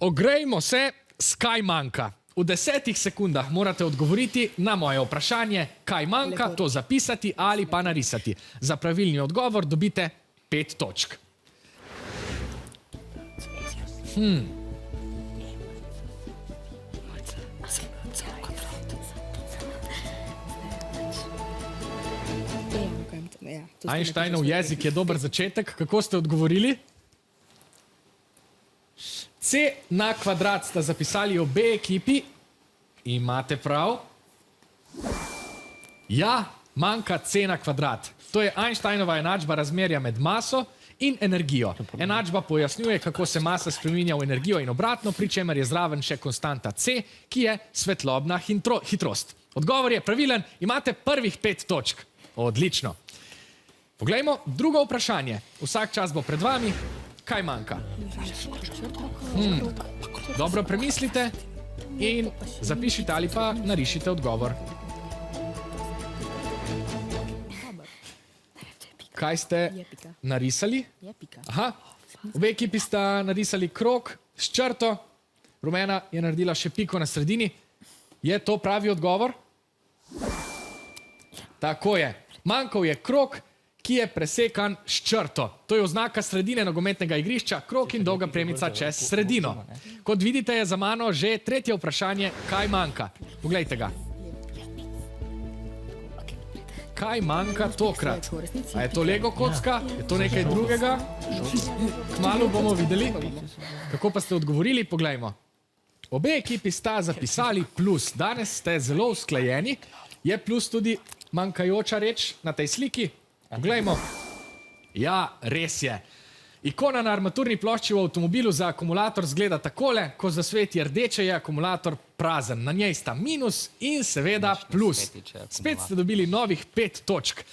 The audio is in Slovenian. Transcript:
Ogrejmo se, kaj manjka. V 10 sekundah morate odgovoriti na moje vprašanje, kaj manjka, to zapisati ali pa narisati. Za pravilni odgovor dobite 5 točk. Einsteinov jezik je dober začetek. Kako ste odgovorili? C na kvadrat sta zapisali obe ekipi. Imate prav. Ja, manjka C na kvadrat. To je Einsteinova enačba razmerja med maso in energijo. Enačba pojasnjuje, kako se masa spreminja v energijo in obratno, pri čemer je zraven še konstanta C, ki je svetlobna hitrost. Odgovor je pravilen, imate prvih 5 točk. Odlično. Poglejmo drugo vprašanje. Vsak čas bo pred vami. Kaj manjka? Dobro premislite in zapišite ali pa narišite odgovor. Kaj ste narisali? Aha, obe ekipi sta narisali krog s črto. Rumena je naredila še piko na sredini. Je to pravi odgovor? Tako je. Manjkal je krog, ki je presekan s črto. To je oznaka sredine nogometnega igrišča, krog in dolga premica čez sredino. Kot vidite, je za mano že tretje vprašanje, kaj manjka. Poglejte ga. Kaj manjka tokrat? A je to Lego kocka? Je to nekaj drugega? Kmalu bomo videli. Kako pa ste odgovorili? Poglejmo. Obe ekipi sta zapisali plus. Danes ste zelo usklajeni. Je plus tudi manjkajoča reč na tej sliki? Poglejmo. Ja, res je. Ikona na armaturni plošči v avtomobilu za akumulator zgleda takole, ko zasveti rdeče, je akumulator prazen. Na njej sta minus in seveda plus. Spet ste dobili novih 5 točk.